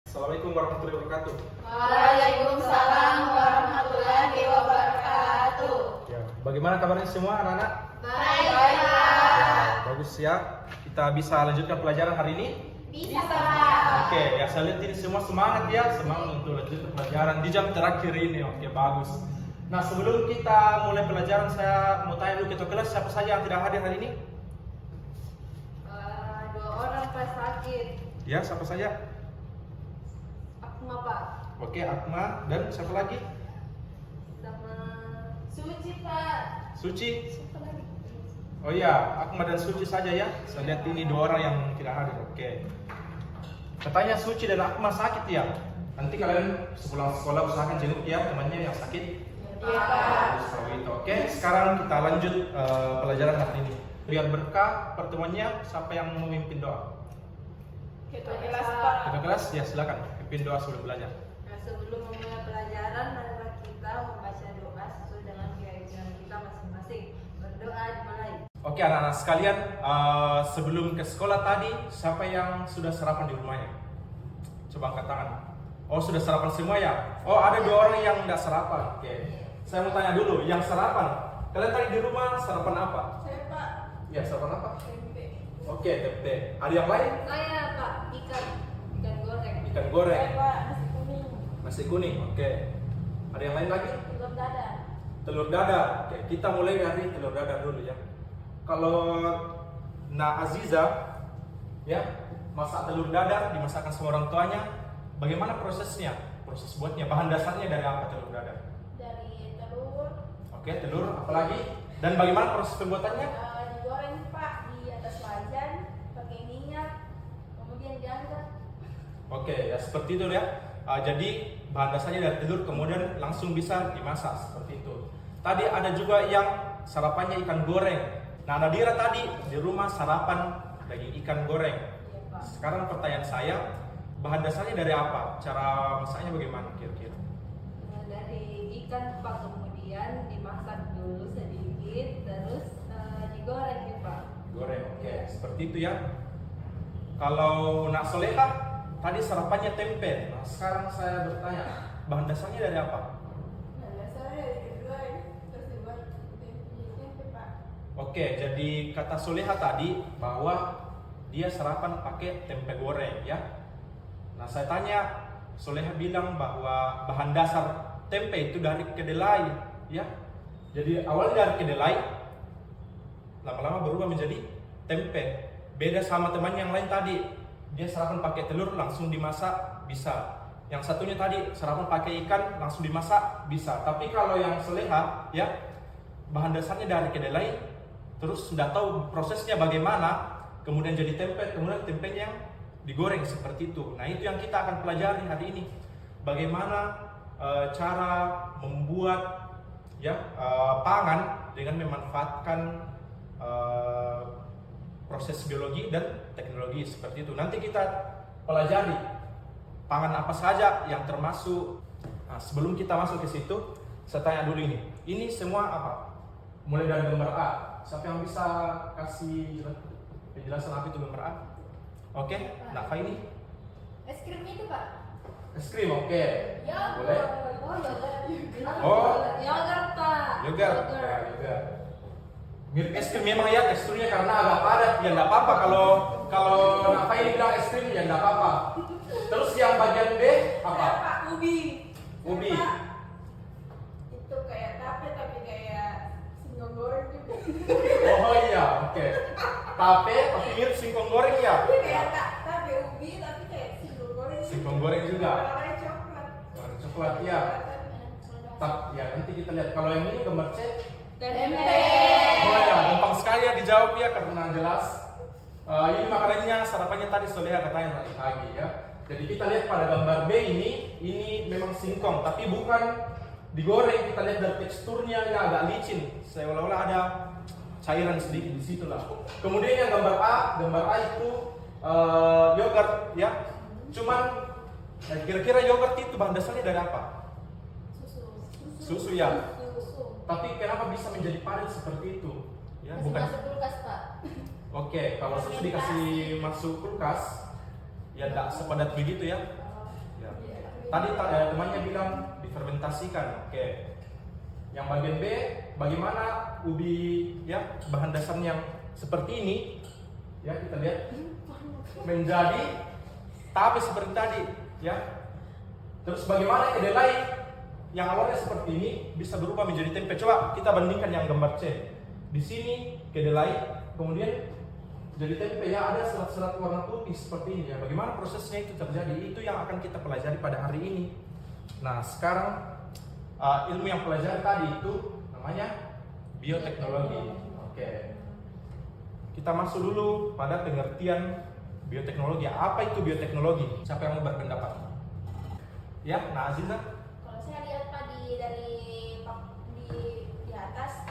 Assalamualaikum warahmatullahi wabarakatuh. Waalaikumsalam warahmatullahi wabarakatuh. Ya, bagaimana kabarnya semua anak-anak? Baik, Pak. Ya, bagus ya. Kita bisa lanjutkan pelajaran hari ini? Bisa, Pak. Oke, ya saya lihat ini semua semangat ya, semangat untuk lanjutkan pelajaran di jam terakhir ini. Oke, bagus. Nah, sebelum kita mulai pelajaran, saya mau tanya dulu ketua kelas siapa saja yang tidak hadir hari ini? 2 orang Pak sakit. Ya, siapa saja? Akma, Pak. Oke, Akma dan siapa lagi? Sama Suci, Pak. Suci. Siapa lagi? Oh iya, Akma dan Suci saja ya. Saya lihat ini 2 orang yang tidak hadir. Oke. Katanya Suci dan Akma sakit ya. Nanti kalian sepulang sekolah usahakan jenguk ya temannya yang sakit. Iya, Pak. Oke, sekarang kita lanjut pelajaran hari ini. Biar berkah pertemuannya, siapa yang memimpin doa? Ketua kelas, Pak. Ketua kelas, ya silakan pimpin doa sebelum belajar. Nah, sebelum memulai pelajaran, marilah kita membaca doa sesuai dengan keyakinan kita masing-masing. Berdoa dimulai. Oke anak-anak sekalian, sebelum ke sekolah tadi, siapa yang sudah sarapan di rumahnya? Coba angkat tangan. Oh sudah sarapan semua ya? Oh ada 2 orang yang tidak sarapan. Oke. Saya mau tanya dulu, yang sarapan, kalian tadi di rumah sarapan apa? Saya, Pak. Ya sarapan apa? Tempe. Oke, tempe. Ada yang lain? Saya, Pak. Ikan goreng. Ikan goreng. Saya, Pak. Nasi kuning. Nasi kuning, oke. Ada yang lain lagi? Telur dadar. Telur dadar. Oke, kita mulai dari telur dadar dulu ya. Kalau Aziza ya, masak telur dadar dimasakkan sama orang tuanya. Bagaimana prosesnya? Proses buatnya, bahan dasarnya dari apa telur dadar? Dari telur. Oke, telur, apalagi? Dan bagaimana proses pembuatannya? Digoreng, Pak, di atas wajan pakai minyak, kemudian diangkat. Oke, ya seperti itu ya. Jadi bahan dasarnya dari telur, kemudian langsung bisa dimasak seperti itu. Tadi ada juga yang sarapannya ikan goreng. Nah, Nadira tadi di rumah sarapan daging ikan goreng. Iya, Pak. Sekarang pertanyaan saya, bahan dasarnya dari apa? Cara masaknya bagaimana kira-kira? Dari ikan, Pak, kemudian dimasak dulu sedikit, terus digoreng ya, Pak. Goreng, oke. Seperti itu ya. Kalau Nak Soleha tadi sarapannya tempe. Nah, sekarang saya bertanya, bahan dasarnya dari apa? Dasarnya dari digoreng, terus dibuat tempe, Pak. Oke, jadi kata Soleha tadi bahwa dia sarapan pakai tempe goreng ya. Nah, saya tanya, Soleha bilang bahwa bahan dasar tempe itu dari kedelai ya. Jadi awalnya dari kedelai, lama-lama berubah menjadi tempe. Beda sama teman yang lain tadi, dia sarapan pakai telur langsung dimasak bisa. Yang satunya tadi sarapan pakai ikan langsung dimasak bisa. Tapi kalau yang Soleha ya, bahan dasarnya dari kedelai, terus sudah tahu prosesnya bagaimana, kemudian jadi tempe, kemudian tempenya yang digoreng seperti itu. Nah itu yang kita akan pelajari hari ini. Bagaimana cara membuat ya pangan dengan memanfaatkan proses biologi dan teknologi seperti itu. Nanti kita pelajari pangan apa saja yang termasuk. Nah, sebelum kita masuk ke situ, saya tanya dulu ini. Ini semua apa? Mulai dari gambar A. Siapa yang bisa kasih penjelasan apa itu gambar A? Oke, Nafa ini? Es krim itu, Pak. Es krim, oke. Ya, Boleh? Oh, yogurt, Pak. Yogurt. Ya, yogurt. Mirip es krim memang ya, teksturnya karena agak padat. Ya enggak apa-apa kalau Nafa ini bilang es krim ya enggak apa-apa. Terus yang bagian B apa? Pak, ubi. Ubi. Pak, itu kayak tape tapi kayak singkong goreng juga. Oh iya, oke. Tape tapi mirip singkong goreng ya. Kayak tape ubi tapi kayak singkong goreng. Singkong goreng juga. Warnanya coklat. Warna coklat ya. Ya nanti kita lihat kalau yang ini gambar C. Tempe. Oh ya, gampang sekali ya dijawab ya karena jelas. Ini makanannya sarapannya tadi Soleha katanya tadi pagi ya. Jadi kita lihat pada gambar B ini memang singkong tapi bukan digoreng. Kita lihat dari teksturnya ya agak licin. Seolah-olah ada cairan sedikit di situ lah. Kemudian yang gambar A itu yogurt ya. Cuman kira-kira yogurt itu bahan dasarnya dari apa? Susu ya. Tapi kenapa bisa menjadi padat seperti itu? Ya, bukan. Masuk kulkas, Pak. Oke, kalau susu dikasih masuk kulkas, ya tidak sepadat begitu ya. Tadi temannya bilang difermentasikan. Oke. Yang bagian B, bagaimana ubi ya bahan dasarnya yang seperti ini ya, kita lihat menjadi tape seperti tadi ya. Terus bagaimana kedelai yang awalnya seperti ini bisa berubah menjadi tempe. Coba kita bandingkan yang gambar C. Di sini kedelai, kemudian jadi tempe ya, ada serat-serat warna putih seperti ini ya. Bagaimana prosesnya itu terjadi? Itu yang akan kita pelajari pada hari ini. Nah, sekarang ilmu yang pelajari tadi itu namanya bioteknologi. Oke. Kita masuk dulu pada pengertian bioteknologi. Apa itu bioteknologi? Siapa yang mau berpendapat? Ya, nah Aziza. Kalau saya lihat Pak di atas,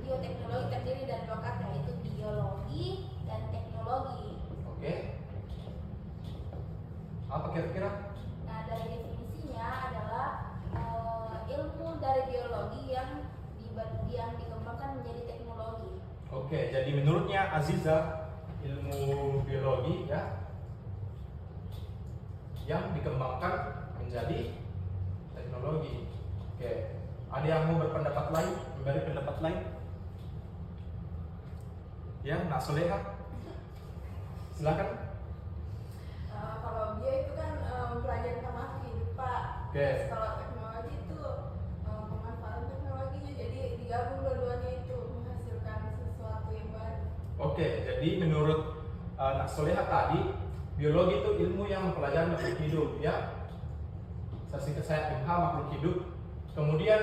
bioteknologi terdiri dari dua kata, yaitu biologi dan teknologi. Oke. Apa kira-kira? Nah, dari definisinya adalah ilmu dari biologi yang dikembangkan menjadi teknologi. Oke, jadi menurutnya Aziza, ilmu biologi ya yang dikembangkan menjadi teknologi. Oke, ada yang mau berpendapat lain, memberi pendapat lain? Ya, Nak Soleha, silakan. Kalau bio itu kan mempelajari tentang hidup Pak. Oke. Kalau teknologi itu pemanfaatan teknologinya, jadi digabung dua-duanya itu menghasilkan sesuatu yang baru. Oke, jadi menurut Nak Soleha tadi, biologi itu ilmu yang mempelajari makhluk hidup ya. Singkat saya MH, makhluk hidup. Kemudian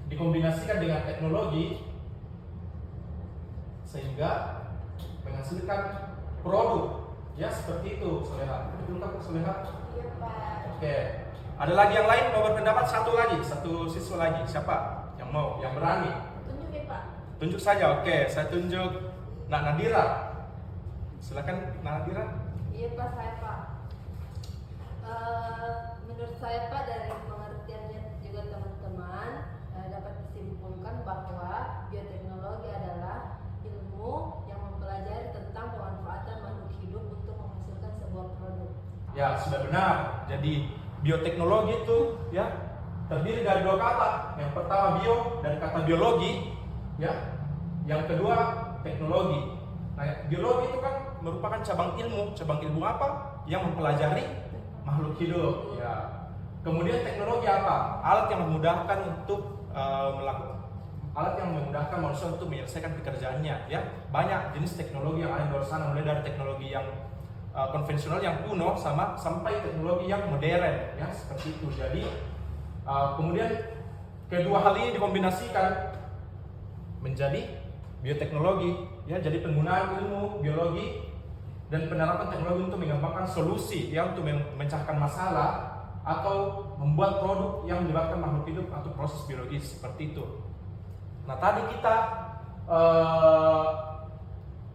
dikombinasikan dengan teknologi sehingga menghasilkan produk ya, seperti itu Soleha. Betul tak Soleha? Iya Pak. Oke. Ada lagi yang lain mau berpendapat? Satu siswa lagi. Siapa yang mau? Yang berani? Tunjuk ya Pak. Tunjuk saja. Oke, saya tunjuk Nak Nadira. Silakan Nak Nadira. Iya Pak, saya Pak. Menurut saya Pak, dari pengertiannya juga teman-teman dapat disimpulkan bahwa bioteknologi adalah ilmu yang mempelajari tentang pemanfaatan makhluk hidup untuk menghasilkan sebuah produk. Ya, sudah benar. Jadi bioteknologi itu ya terdiri dari dua kata. Yang pertama bio dari kata biologi ya. Yang kedua teknologi. Nah, biologi itu kan merupakan cabang ilmu. Cabang ilmu apa? Yang mempelajari makhluk hidup ya. Kemudian teknologi apa? Alat yang memudahkan untuk alat yang memudahkan manusia untuk menyelesaikan pekerjaannya ya. Banyak jenis teknologi yang ada di luar sana, mulai dari teknologi yang konvensional yang kuno sampai teknologi yang modern ya, seperti itu. Jadi kemudian kedua hal ini dikombinasikan menjadi bioteknologi ya. Jadi penggunaan ilmu biologi dan penerapan teknologi untuk mengembangkan solusi ya, untuk memecahkan masalah atau membuat produk yang melibatkan makhluk hidup atau proses biologis, seperti itu. Nah, tadi kita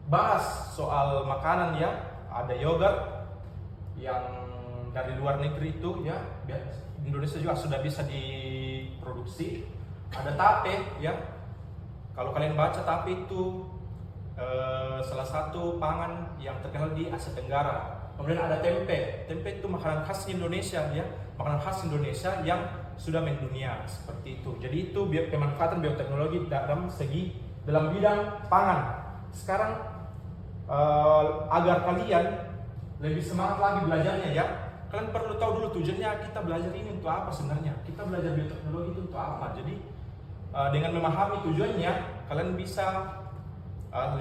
bahas soal makanan ya. Ada yogurt yang dari luar negeri itu ya, Indonesia juga sudah bisa diproduksi. Ada tape ya. Kalau kalian baca, tape itu salah satu pangan yang terkenal di Asia Tenggara. Kemudian ada tempe. Tempe itu makanan khas Indonesia ya, makanan khas Indonesia yang sudah mendunia, seperti itu. Jadi itu pemanfaatan bioteknologi dalam bidang pangan. Sekarang agar kalian lebih semangat lagi belajarnya ya, kalian perlu tahu dulu tujuannya kita belajar ini untuk apa sebenarnya. Kita belajar bioteknologi itu untuk apa. Jadi dengan memahami tujuannya, kalian bisa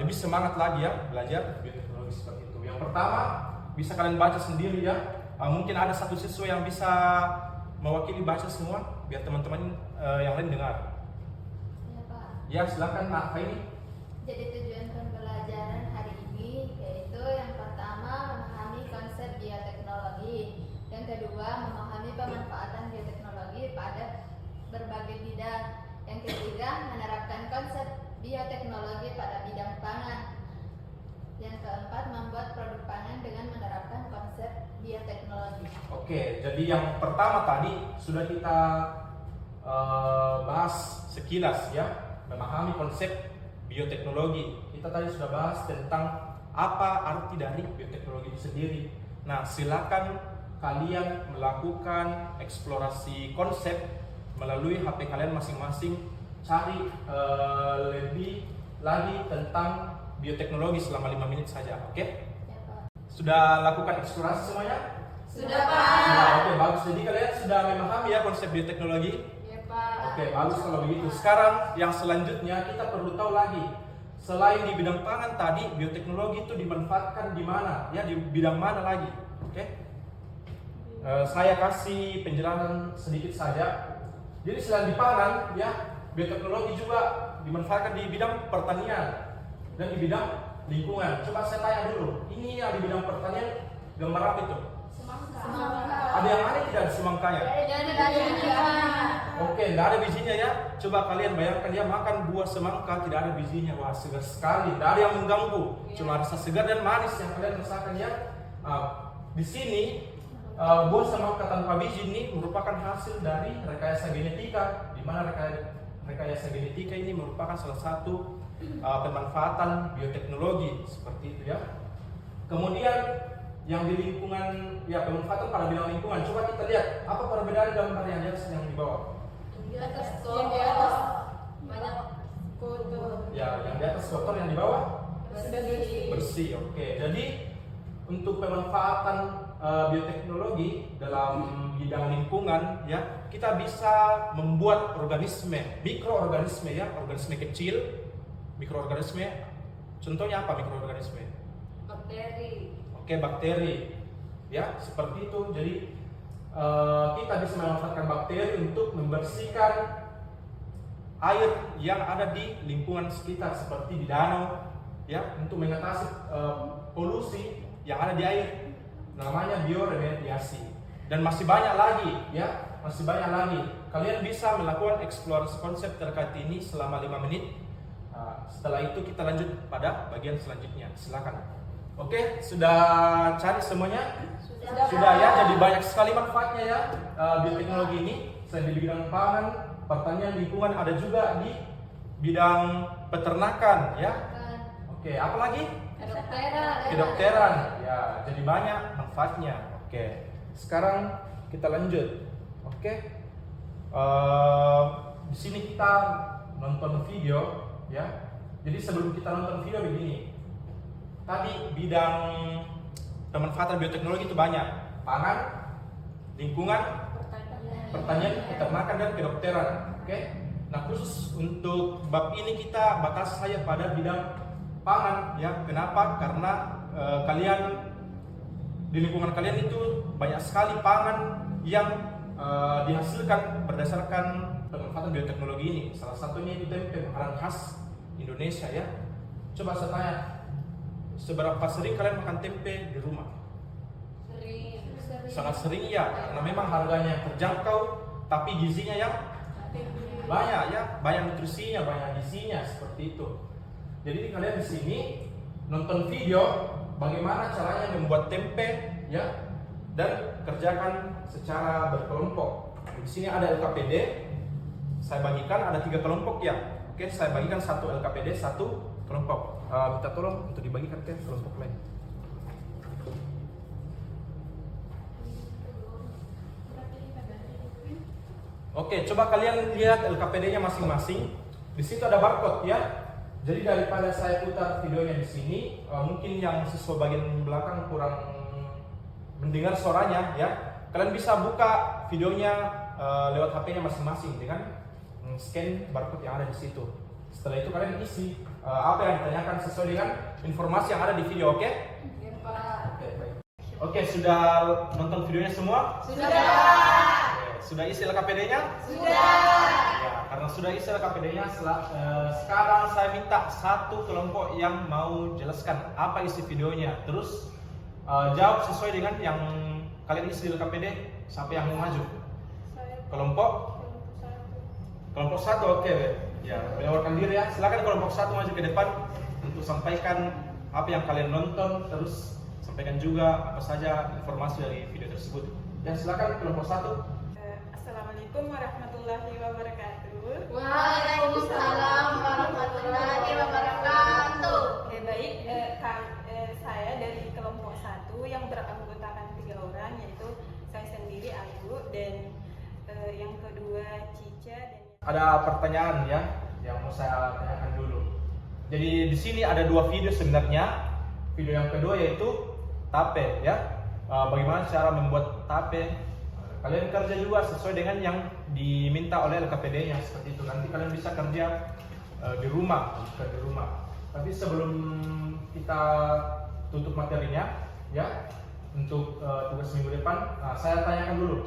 lebih semangat lagi ya belajar bioteknologi seperti itu. Yang pertama, bisa kalian baca sendiri ya. Mungkin ada satu siswa yang bisa mewakili baca semua biar teman-teman yang lain dengar. Ya Pak. Ya, silakan Nak Faini. Jadi tujuan pembelajaran hari ini yaitu yang pertama memahami konsep bioteknologi, yang kedua memahami pemanfaatan bioteknologi pada berbagai bidang, yang ketiga menerapkan konsep bioteknologi pada bidang pangan, yang keempat membuat produk pangan dengan menerapkan konsep bioteknologi. Oke, jadi yang pertama tadi sudah kita bahas sekilas ya, memahami konsep bioteknologi. Kita tadi sudah bahas tentang apa arti dari bioteknologi itu sendiri. Nah, silakan kalian melakukan eksplorasi konsep melalui HP kalian masing-masing, cari lebih lagi tentang bioteknologi selama 5 menit saja, oke? Ya, Pak. Sudah lakukan eksplorasi semuanya? Sudah, Pak. Sudah, oke, bagus. Jadi kalian sudah memahami ya konsep bioteknologi? Ya, Pak. Oke, bagus kalau begitu. Sekarang yang selanjutnya kita perlu tahu lagi. Selain di bidang pangan tadi, bioteknologi itu dimanfaatkan di mana? Ya, di bidang mana lagi? Oke? Saya kasih penjelasan sedikit saja. Jadi selain di pangan, ya, bioteknologi juga dimanfaatkan di bidang pertanian dan di bidang lingkungan. Coba saya tanya dulu, ini yang di bidang pertanian gambar apa itu? Semangka. Ada yang aneh tidak semangkanya? Oke, tidak ada bijinya ya. Coba kalian bayangkan dia makan buah semangka tidak ada bijinya. Wah, segar sekali. Tidak ada yang mengganggu. Cuma rasa segar dan manis yang kalian rasakan ya. Di sini buah semangka tanpa biji ini merupakan hasil dari rekayasa genetika. Di mana rekayasa genetika ini merupakan salah satu pemanfaatan bioteknologi seperti itu ya. Kemudian yang di lingkungan, ya pemanfaatan pada bidang lingkungan. Coba kita lihat apa perbedaan gambar yang di atas yang di bawah. Di atas Yang di atas banyak kotor. Ya, yang di atas kotor, yang di bawah Bersih. bersih. Oke, jadi untuk pemanfaatan bioteknologi dalam bidang lingkungan, ya kita bisa membuat organisme, mikroorganisme ya, organisme kecil, mikroorganisme. Contohnya apa mikroorganisme? bakteri. Oke, bakteri, ya seperti itu. Jadi kita bisa memanfaatkan bakteri untuk membersihkan air yang ada di lingkungan sekitar, seperti di danau, ya, untuk mengatasi polusi yang ada di air. Namanya bioremediasi. Dan masih banyak lagi, ya, masih banyak lagi. Kalian bisa melakukan eksplorasi konsep terkait ini selama 5 menit. Setelah itu kita lanjut pada bagian selanjutnya. Silakan. Oke, sudah cari semuanya? Sudah ya, jadi banyak sekali manfaatnya ya bioteknologi ini. Selain di bidang pangan, pertanian, lingkungan, ada juga di bidang peternakan ya. Oke, apa lagi? Kedokteran. Ya, jadi banyak manfaatnya. Oke, sekarang kita lanjut. Oke, di sini kita nonton video ya. Jadi sebelum kita nonton video begini. Tadi bidang pemanfaatan bioteknologi itu banyak, pangan, lingkungan, pertanian, peternakan, dan kedokteran. Oke, nah khusus untuk bab ini kita batas saya pada bidang pangan ya. Kenapa? Karena kalian di lingkungan kalian itu banyak sekali pangan yang dihasilkan berdasarkan pemanfaatan bioteknologi ini. Salah satunya itu tempe, makanan khas Indonesia ya. Coba saya tanya, seberapa sering kalian makan tempe di rumah? Sering. Sangat sering ya, karena memang harganya terjangkau, tapi gizinya yang banyak ya, banyak nutrisinya, banyak gizinya seperti itu. Jadi kalian di sini nonton video bagaimana caranya membuat tempe ya, dan kerjakan secara berkelompok. Di sini ada LKPD, saya bagikan ada 3 kelompok ya. Oke, saya bagikan 1 LKPD, 1 kelompok. Minta tolong untuk dibagikan ke kelompok lain. Oke, coba kalian lihat LKPD-nya masing-masing. Di situ ada barcode ya. Jadi daripada saya putar videonya di sini, mungkin yang siswa bagian belakang kurang mendengar suaranya ya. Kalian bisa buka videonya lewat HP-nya masing-masing dengan scan barcode yang ada di situ. Setelah itu kalian isi apa yang ditanyakan sesuai dengan informasi yang ada di video, oke? Ya, Pak. Oke, baik. Oke, sudah nonton videonya semua? Sudah. Oke, sudah isi LKPD-nya? Sudah. Ya, karena sudah isi LKPD-nya, sekarang saya minta 1 kelompok yang mau jelaskan apa isi videonya. Terus jawab sesuai dengan yang kalian isi di LKPD. Siapa yang mau maju? Kelompok 1, oke. Ya, menawarkan diri ya. Silakan kelompok 1 maju ke depan untuk sampaikan apa yang kalian nonton, terus sampaikan juga apa saja informasi dari video tersebut. Ya, silakan kelompok 1. Assalamualaikum warahmatullahi wabarakatuh. Waalaikumsalam warahmatullahi wabarakatuh. Oke, baik. Saya dari kelompok 1 yang beranggotakan 3 orang, yaitu sendiri aku dan yang kedua Cica dan Ada pertanyaan ya yang mau saya tanyakan dulu. Jadi di sini ada dua video sebenarnya. Video yang kedua yaitu tape ya. Bagaimana cara membuat tape. Kalian kerja juga sesuai dengan yang diminta oleh LKPD-nya seperti itu. Nanti kalian bisa kerja di rumah, di rumah. Tapi sebelum kita tutup materinya ya untuk tugas minggu depan, saya tanyakan dulu.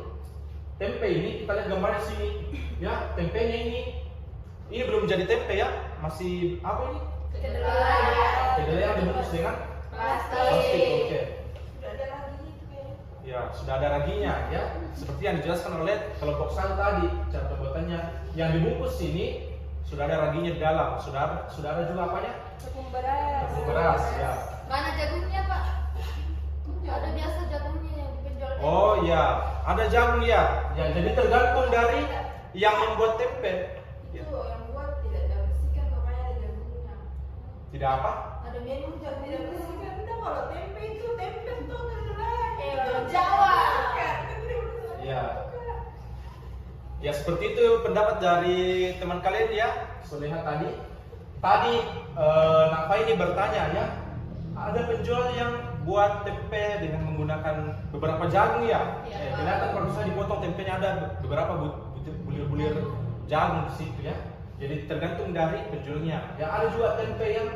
Tempe ini kita lihat gambarnya sini ya, tempenya ini belum jadi tempe ya, masih apa ini? Kedelai yang dibungkus dengan plastik. Oke. sudah ada lagi itu kayaknya. Ya, sudah ada raginya ya. Seperti yang dijelaskan oleh kelompok saya tadi, cara pembuatannya. Yang dibungkus ini sudah ada raginya di dalam. Sudah ada juga apanya? Tepung beras. Tepung beras ya. Mana jagungnya, Pak? Ada biasa jagungnya yang dipenjual. Oh iya, ada jagung ya. Ya, jadi tergantung dari yang membuat tempe. Itu yang buat tidak bersihkan makanya ada jagungnya. Tidak apa? Ada menu Tidak jagungnya. bersihkan udah kalau tempe itu tempe tuh kedelai. belum Jawa. Ya. Ya seperti itu pendapat dari teman kalian ya, Soleha tadi. Tadi Nafa ini bertanya ya, ada penjual yang buat tempe dengan menggunakan beberapa jagung ya. Iya. Kelihatan kalau misalnya dipotong tempenya ada beberapa bulir-bulir jagung di situ ya. Jadi tergantung dari penjualnya. Ya ada juga tempe yang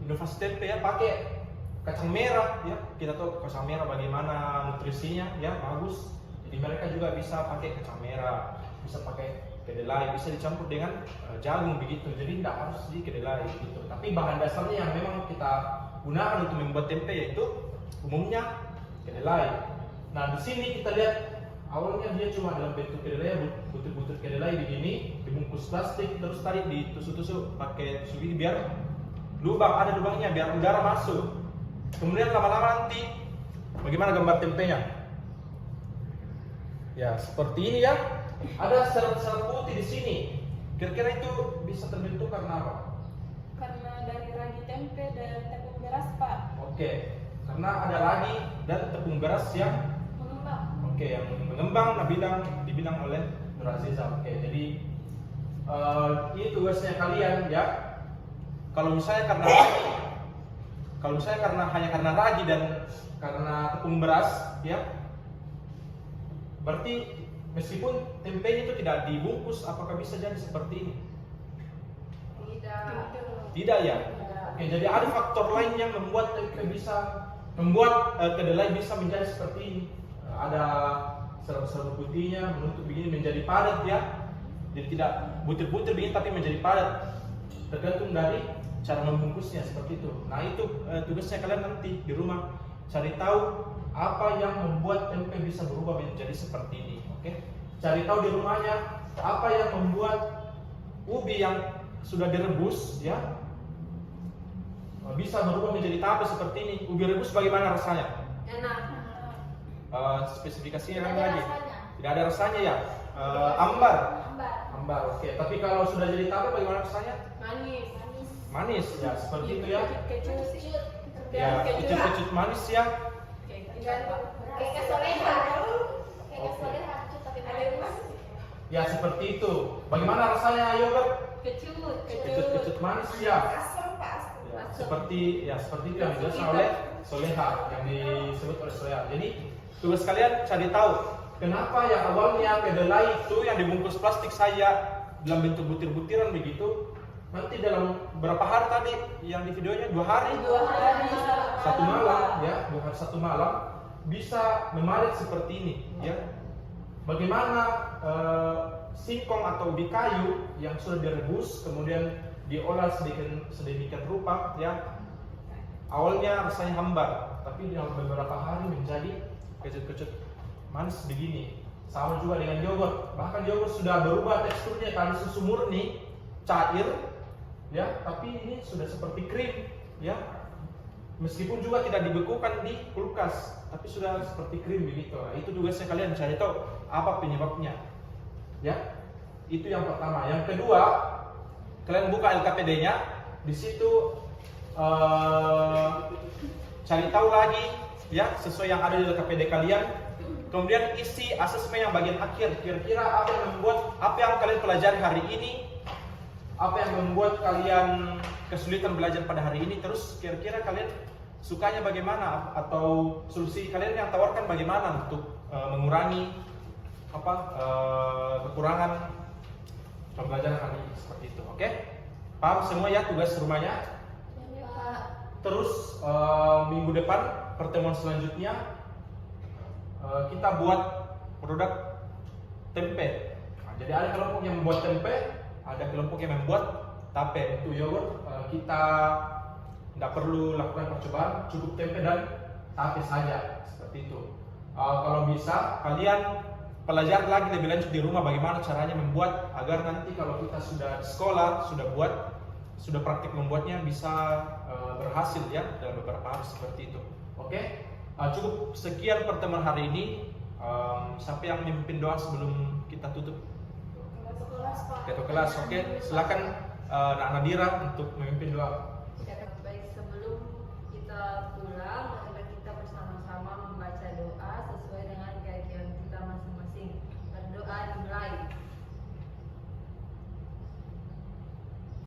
inovasi tempe ya pakai kacang merah ya. Kita tahu kacang merah bagaimana nutrisinya ya, bagus. Jadi mereka juga bisa pakai kacang merah, bisa pakai kedelai, bisa dicampur dengan jagung begitu. Jadi tidak harus di kedelai gitu. Tapi bahan dasarnya yang memang kita gunakan untuk membuat tempe yaitu umumnya kedelai. Nah di sini kita lihat awalnya dia cuma dalam bentuk kedelai, butir-butir kedelai begini, dibungkus plastik, terus tadi ditusuk-tusuk pakai tusuk gigi biar lubang, ada lubangnya biar udara masuk. Kemudian lama-lama nanti bagaimana gambar tempenya? Ya seperti ini ya. Ada serat-serat putih di sini. Kira-kira itu bisa terbentuk karena apa? Karena dari ragi tempe dan tepung beras Pak. Oke, karena ada ragi dan tepung beras yang Mengembang. yang mengembang dibilang oleh Nur Aziza. Oke, jadi ini tugasnya kalian ya. Kalau misalnya hanya karena ragi dan karena tepung beras ya, berarti meskipun tempenya itu tidak dibungkus, apakah bisa jadi seperti ini? Tidak ya. Oke, jadi ada faktor lain yang membuat kedelai bisa menjadi seperti ini. Ada serat-serat putihnya menutup begini menjadi padat ya. Jadi tidak butir-butir begini tapi menjadi padat. Tergantung dari cara membungkusnya seperti itu. Nah itu tugasnya kalian nanti di rumah cari tahu apa yang membuat tempe bisa berubah menjadi seperti ini. Oke? Cari tahu di rumahnya apa yang membuat ubi yang sudah direbus ya bisa berubah menjadi tape seperti ini. Ubi rebus bagaimana rasanya? Enak. Spesifikasinya Tidak lagi. ada rasanya. Tidak ada rasanya ya. Ambar. Oke. Tapi kalau sudah jadi tape bagaimana rasanya? Manis. Manis ya seperti itu ya. Kecut. Ya kecut-kecut manis ya. Kayak kesoleha. Kayak kesoleha kecut tapi manis. Ya seperti itu. Bagaimana rasanya yogurt? Kecut. Kecut-kecut manis ya. Asam Pak. Ya, seperti itu yang dijelaskan oleh Soleha, yang disebut oleh Soleha. Jadi tugas kalian cari tahu kenapa yang awalnya kedelai itu yang dibungkus plastik saya dalam bentuk butir-butiran begitu, nanti dalam berapa hari tadi yang di videonya 2 hari, 1 malam ya, 2 hari 1 malam bisa memadat seperti ini ya. Bagaimana singkong atau ubi kayu yang sudah direbus kemudian diolah sedemikian rupa ya, awalnya rasanya hambar tapi dalam beberapa hari menjadi kecut-kecut manis begini. Sama juga dengan yogurt, bahkan yogurt sudah berubah teksturnya dari susu murni cair ya, tapi ini sudah seperti krim ya, meskipun juga tidak dibekukan di kulkas tapi sudah seperti krim begitu. Nah, itu tugasnya kalian cari tahu apa penyebabnya ya. Itu yang pertama. Yang kedua, kalian buka LKPD-nya, di situ cari tahu lagi ya sesuai yang ada di LKPD kalian Kemudian isi asesmen yang bagian akhir. Kira-kira apa yang kalian pelajari hari ini? Apa yang membuat kalian kesulitan belajar pada hari ini? Terus kira-kira kalian sukanya bagaimana? Atau solusi kalian yang tawarkan bagaimana untuk mengurangi kekurangan pembelajaran hari ini? Seperti itu, oke? Paham semua ya tugas rumahnya? Terus minggu depan pertemuan selanjutnya kita buat produk tempe. Nah, jadi ada kelompok yang membuat tempe, ada kelompok yang membuat tape. Untuk yogurt kita tidak perlu lakukan percobaan, cukup tempe dan tape saja, seperti itu. Kalau bisa kalian pelajari lagi lebih lanjut di rumah bagaimana caranya membuat, agar nanti kalau kita sudah sekolah, sudah praktik membuatnya bisa berhasil ya dalam beberapa hari seperti itu. Oke, cukup sekian pertemuan hari ini. Siapa yang memimpin doa sebelum kita tutup? Ketua kelas, oke. Silakan Nak Nadira untuk memimpin doa. Baik, sebelum kita pulang